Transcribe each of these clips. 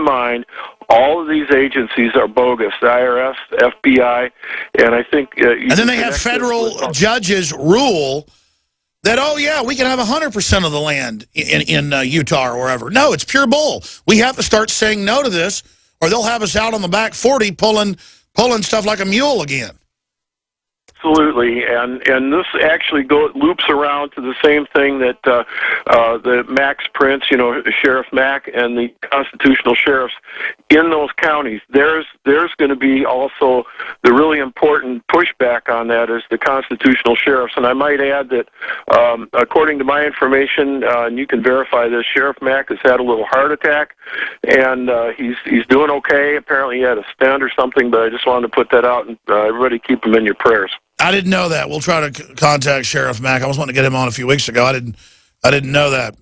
in mind, all of these agencies are bogus. The IRS, FBI, and I think... and then they have federal judges rule that, oh, yeah, we can have 100% of the land in Utah or wherever. No, it's pure bull. We have to start saying no to this, or they'll have us out on the back 40 pulling stuff like a mule again. Absolutely, and this actually loops around to the same thing that the Max Prince, Sheriff Mack, and the constitutional sheriffs in those counties. There's going to be also the really important pushback on that is the constitutional sheriffs. And I might add that, according to my information, and you can verify this, Sheriff Mack has had a little heart attack, and he's doing okay. Apparently, he had a stent or something, but I just wanted to put that out, and everybody keep him in your prayers. I didn't know that. We'll try to contact Sheriff Mack. I was wanting to get him on a few weeks ago. I didn't know that.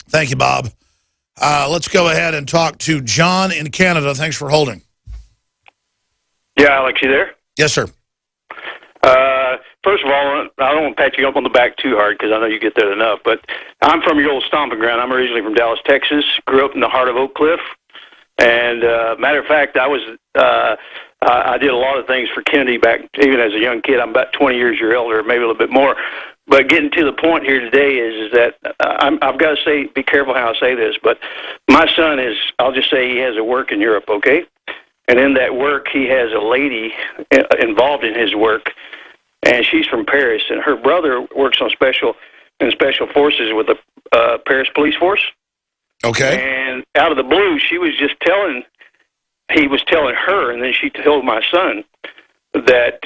Thank you, Bob. Let's go ahead and talk to John in Canada. Thanks for holding. Yeah, Alex, you there? Yes, sir. First of all, I don't want to pat you up on the back too hard because I know you get that enough, but I'm from your old stomping ground. I'm originally from Dallas, Texas. Grew up in the heart of Oak Cliff. And matter of fact, I did a lot of things for Kennedy back, even as a young kid. I'm about 20 years your elder, maybe a little bit more. But getting to the point here today is that I've got to say, be careful how I say this, but my son is, I'll just say he has a work in Europe, okay? And in that work, he has a lady involved in his work, and she's from Paris, and her brother works on special forces with the Paris police force. Okay. And out of the blue, he was telling her, and then she told my son that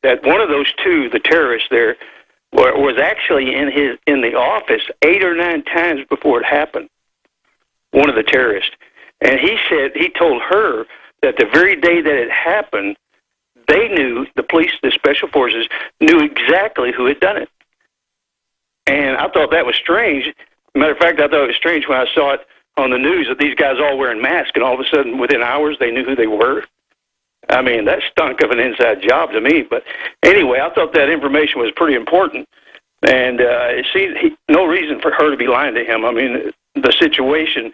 that one of those two, the terrorists there, was actually in the office 8 or 9 times before it happened. One of the terrorists, and he told her that the very day that it happened, they knew, the police, the special forces knew exactly who had done it. And I thought that was strange. Matter of fact, I thought it was strange when I saw it on the news that these guys all wearing masks, and all of a sudden, within hours, they knew who they were. I mean, that stunk of an inside job to me. But anyway, I thought that information was pretty important. And it seemed no reason for her to be lying to him. I mean, the situation,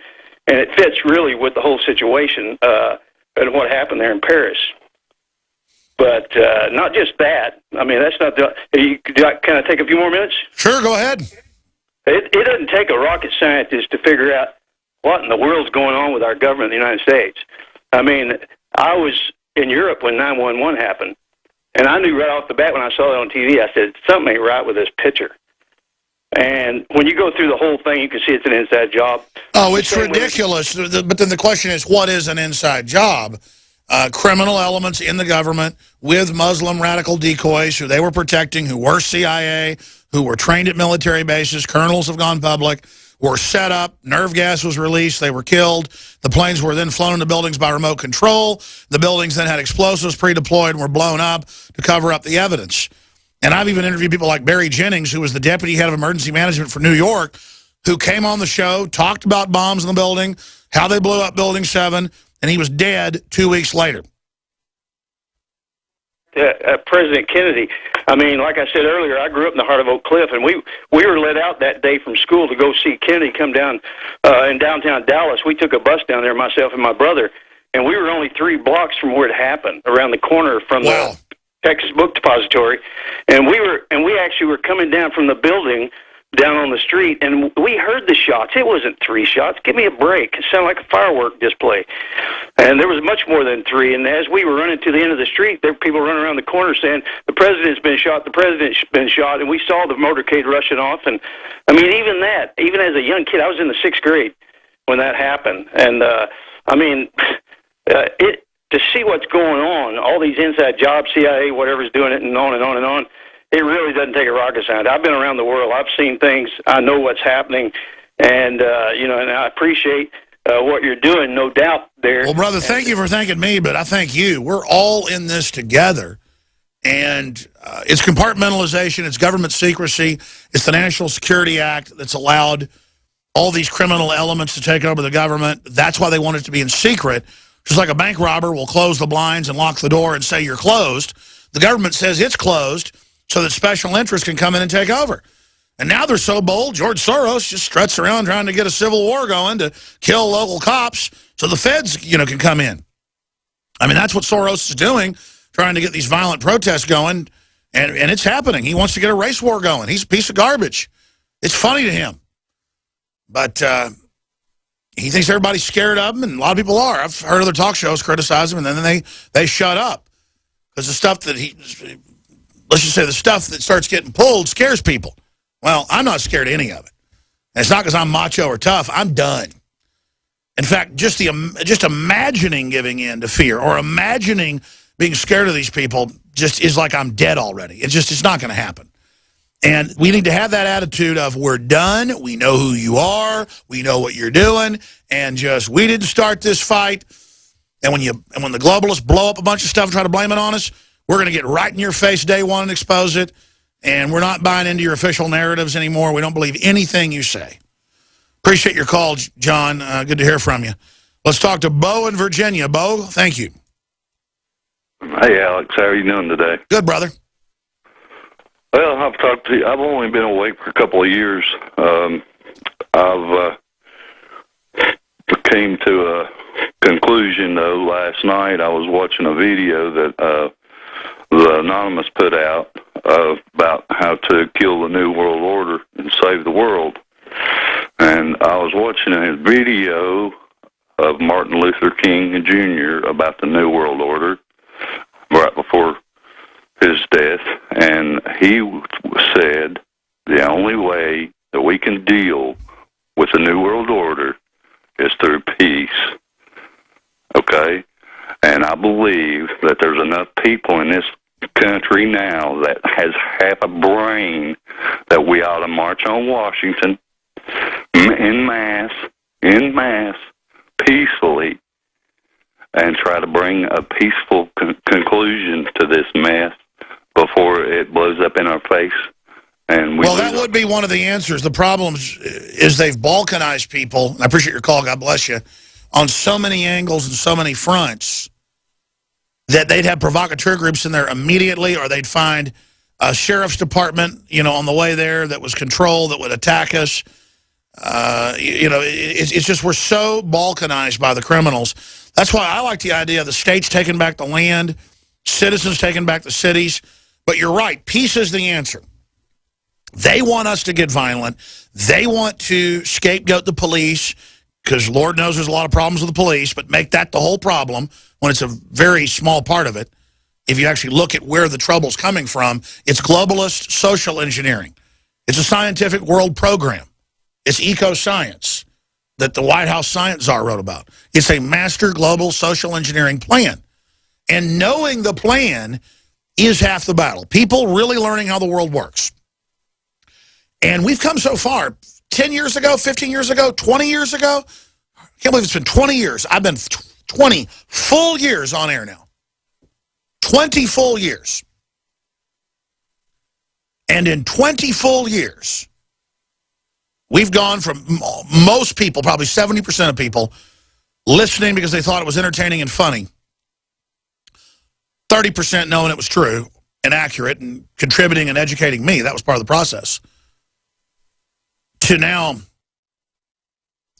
and it fits really with the whole situation and what happened there in Paris. But not just that. I mean, that's not the... Can I take a few more minutes? Sure, go ahead. It doesn't take a rocket scientist to figure out what in the world's going on with our government in the United States. I mean, I was in Europe when 9/11 happened, and I knew right off the bat when I saw it on TV, I said, something ain't right with this picture. And when you go through the whole thing, you can see it's an inside job. Oh, it's ridiculous. But then the question is, what is an inside job? Criminal elements in the government with Muslim radical decoys who they were protecting, who were CIA, who were trained at military bases, colonels have gone public, were set up, nerve gas was released, they were killed. The planes were then flown into buildings by remote control. The buildings then had explosives pre-deployed and were blown up to cover up the evidence. And I've even interviewed people like Barry Jennings, who was the deputy head of emergency management for New York, who came on the show, talked about bombs in the building, how they blew up Building 7, and he was dead 2 weeks later. President Kennedy, I mean, like I said earlier, I grew up in the heart of Oak Cliff, and we were let out that day from school to go see Kennedy come down in downtown Dallas. We took a bus down there, myself and my brother, and we were only 3 blocks from where it happened, around the corner from the Texas Book Depository, and we actually were coming down from the building down on the street, and we heard the shots. It wasn't 3 shots. Give me a break. It sounded like a firework display. And there was much more than 3. And as we were running to the end of the street, there were people running around the corner saying, the president's been shot, the president's been shot. And we saw the motorcade rushing off. And, I mean, even as a young kid, I was in the 6th grade when that happened. And, I mean, to see what's going on, all these inside jobs, CIA, whatever's doing it, and on and on and on, it really doesn't take a rocket scientist. I've been around the world. I've seen things. I know what's happening. And, and I appreciate what you're doing, no doubt there. Well, brother, thank you for thanking me, but I thank you. We're all in this together. And it's compartmentalization. It's government secrecy. It's the National Security Act that's allowed all these criminal elements to take over the government. That's why they want it to be in secret. Just like a bank robber will close the blinds and lock the door and say you're closed. The government says it's closed, so that special interests can come in and take over. And now they're so bold, George Soros just struts around trying to get a civil war going to kill local cops so the feds, can come in. I mean, that's what Soros is doing, trying to get these violent protests going, and it's happening. He wants to get a race war going. He's a piece of garbage. It's funny to him. But he thinks everybody's scared of him, and a lot of people are. I've heard other talk shows criticize him, and then they shut up. Because the stuff that let's just say the stuff that starts getting pulled scares people. Well, I'm not scared of any of it. And it's not because I'm macho or tough. I'm done. In fact, just imagining giving in to fear or imagining being scared of these people just is like I'm dead already. It's not going to happen. And we need to have that attitude of we're done, we know who you are, we know what you're doing, and just we didn't start this fight. And when the globalists blow up a bunch of stuff and try to blame it on us, we're going to get right in your face day one and expose it. And we're not buying into your official narratives anymore. We don't believe anything you say. Appreciate your call, John. Good to hear from you. Let's talk to Bo in Virginia. Bo, thank you. Hey, Alex. How are you doing today? Good, brother. Well, I've only been awake for a couple of years. I've came to a conclusion, though, last night. I was watching a video that the Anonymous put out about how to kill the New World Order and save the world. And I was watching a video of Martin Luther King Jr. about the New World Order right before his death, and he said the only way that we can deal with the New World Order is through peace. Okay? And I believe that there's enough people in this country now that has half a brain that we ought to march on Washington en masse, peacefully, and try to bring a peaceful conclusion to this mess before it blows up in our face. And well, that would be one of the answers. The problem is they've balkanized people. I appreciate your call. God bless you. On so many angles and so many fronts that they'd have provocateur groups in there immediately, or they'd find a sheriff's department, on the way there that was controlled that would attack us. It's just we're so balkanized by the criminals. That's why I like the idea of the states taking back the land, citizens taking back the cities. But you're right, peace is the answer. They want us to get violent. They want to scapegoat the police, because Lord knows there's a lot of problems with the police, but make that the whole problem when it's a very small part of it. If you actually look at where the trouble's coming from, it's globalist social engineering. It's a scientific world program. It's eco-science that the White House science czar wrote about. It's a master global social engineering plan. And knowing the plan is half the battle. People really learning how the world works. And we've come so far. 10 years ago, 15 years ago, 20 years ago. I can't believe it's been 20 years. I've been 20 full years on air now. 20 full years. And in 20 full years, we've gone from most people, probably 70% of people, listening because they thought it was entertaining and funny, 30% knowing it was true and accurate and contributing and educating me. That was part of the process. To now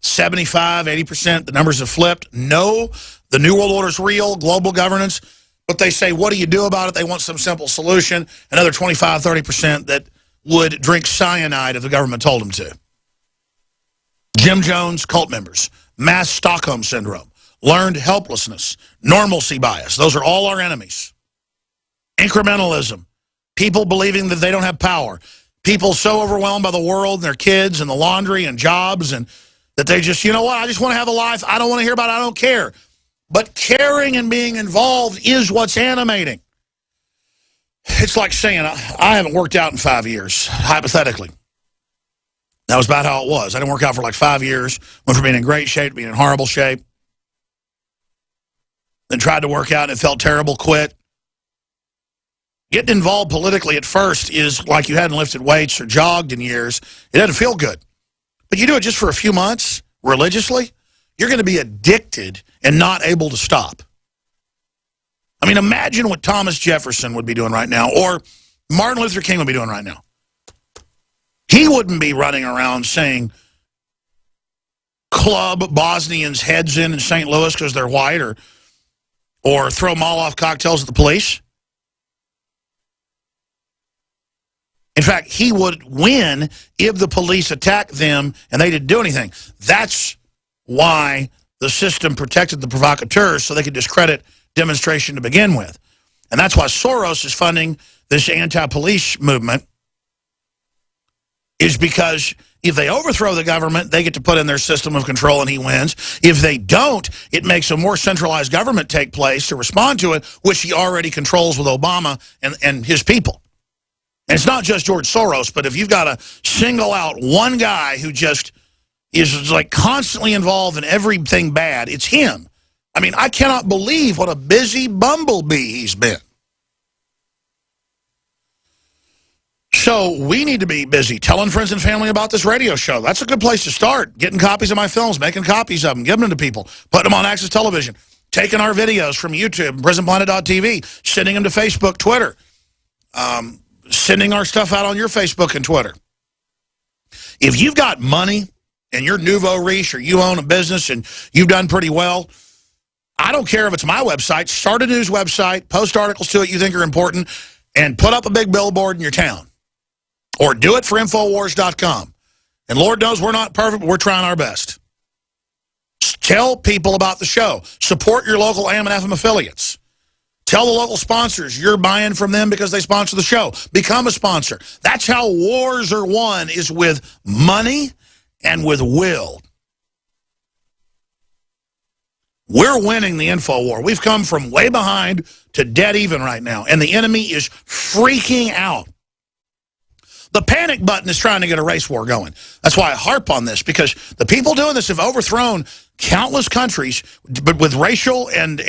75, 80%, the numbers have flipped. No, the New World Order is real, global governance. But they say, what do you do about it? They want some simple solution. Another 25, 30% that would drink cyanide if the government told them to. Jim Jones, cult members, mass Stockholm syndrome, learned helplessness, normalcy bias. Those are all our enemies. Incrementalism, people believing that they don't have power. People so overwhelmed by the world and their kids and the laundry and jobs and that they just, you know what, I just want to have a life. I don't want to hear about it. I don't care. But caring and being involved is what's animating. It's like saying, I haven't worked out in 5 years, hypothetically. That was about how it was. I didn't work out for like 5 years. Went from being in great shape to being in horrible shape. Then tried to work out and it felt terrible, quit. Getting involved politically at first is like you hadn't lifted weights or jogged in years. It doesn't feel good. But you do it just for a few months, religiously, you're going to be addicted and not able to stop. I mean, imagine what Thomas Jefferson would be doing right now, or Martin Luther King would be doing right now. He wouldn't be running around saying, club Bosnians' heads in St. Louis because they're white, or throw Molotov cocktails at the police. In fact, he would win if the police attacked them and they didn't do anything. That's why the system protected the provocateurs, so they could discredit demonstration to begin with. And that's why Soros is funding this anti-police movement, is because if they overthrow the government, they get to put in their system of control and he wins. If they don't, it makes a more centralized government take place to respond to it, which he already controls with Obama and his people. And it's not just George Soros, but if you've got to single out one guy who just is like constantly involved in everything bad, it's him. I mean, I cannot believe what a busy bumblebee he's been. So we need to be busy telling friends and family about this radio show. That's a good place to start. Getting copies of my films, making copies of them, giving them to people, putting them on Access Television, taking our videos from YouTube, PrisonPlanet.tv, sending them to Facebook, Twitter, sending our stuff out on your Facebook and Twitter. If you've got money and you're nouveau riche or you own a business and you've done pretty well, I don't care if it's my website, start a news website, post articles to it you think are important, and put up a big billboard in your town. Or do it for Infowars.com. And Lord knows we're not perfect, but we're trying our best. Tell people about the show. Support your local AM and FM affiliates. Tell the local sponsors you're buying from them because they sponsor the show. Become a sponsor. That's how wars are won, is with money and with will. We're winning the info war. We've come from way behind to dead even right now, and the enemy is freaking out. The panic button is trying to get a race war going. That's why I harp on this, because the people doing this have overthrown countless countries, but with racial and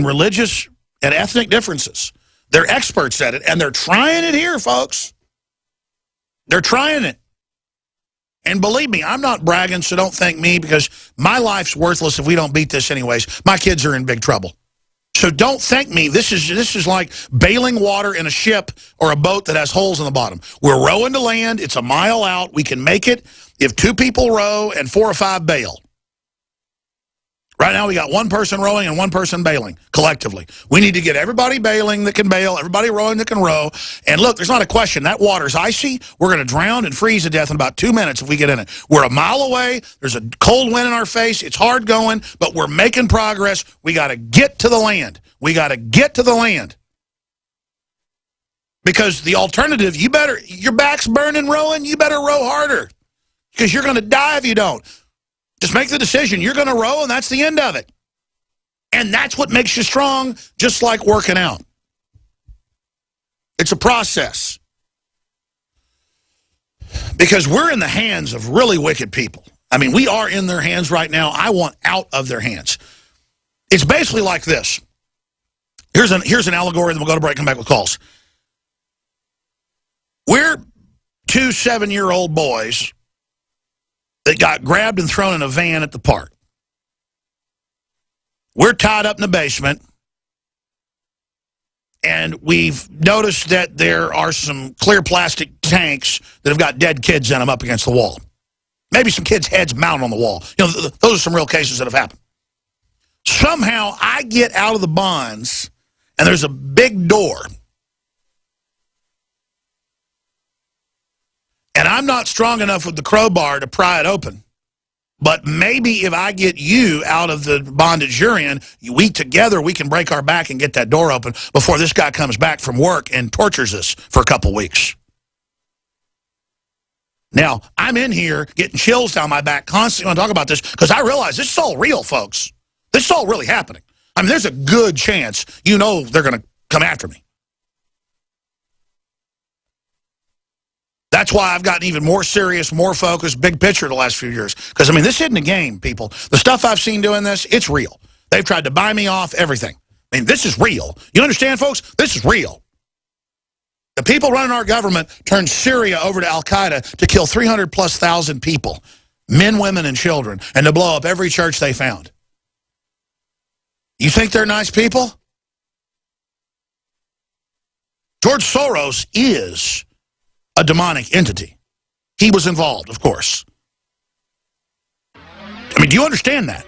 religious and ethnic differences. They're experts at it, and they're trying it here, folks. They're trying it. And believe me, I'm not bragging, so don't thank me, because my life's worthless if we don't beat this anyways. My kids are in big trouble. So don't thank me. This is like bailing water in a ship or a boat that has holes in the bottom. We're rowing to land. It's a mile out. We can make it if 2 people row and 4 or 5 bail. Right now we got 1 person rowing and 1 person bailing collectively. We need to get everybody bailing that can bail, everybody rowing that can row. And look, there's not a question. That water's icy. We're going to drown and freeze to death in about 2 minutes if we get in it. We're a mile away. There's a cold wind in our face. It's hard going, but we're making progress. We got to get to the land. We got to get to the land. Because the alternative, your back's burning rowing, you better row harder. Because you're going to die if you don't. Just make the decision. You're going to row, and that's the end of it. And that's what makes you strong, just like working out. It's a process. Because we're in the hands of really wicked people. I mean, we are in their hands right now. I want out of their hands. It's basically like this. Here's an allegory, then we'll go to break and come back with calls. We're 2 7-year-old boys that got grabbed and thrown in a van at the park. We're tied up in the basement, and we've noticed that there are some clear plastic tanks that have got dead kids in them up against the wall. Maybe some kids' heads mounted on the wall. You know, those are some real cases that have happened. Somehow I get out of the bonds, and there's a big door. And I'm not strong enough with the crowbar to pry it open. But maybe if I get you out of the bondage you're in, we can break our back and get that door open before this guy comes back from work and tortures us for a couple weeks. Now, I'm in here getting chills down my back constantly when I talk about this, because I realize this is all real, folks. This is all really happening. I mean, there's a good chance they're going to come after me. That's why I've gotten even more serious, more focused, big picture the last few years. Because, I mean, this isn't a game, people. The stuff I've seen doing this, it's real. They've tried to buy me off, everything. I mean, this is real. You understand, folks? This is real. The people running our government turned Syria over to Al-Qaeda to kill 300,000+ people, men, women, and children, and to blow up every church they found. You think they're nice people? George Soros is a demonic entity. he was involved, of course. I mean, do you understand that?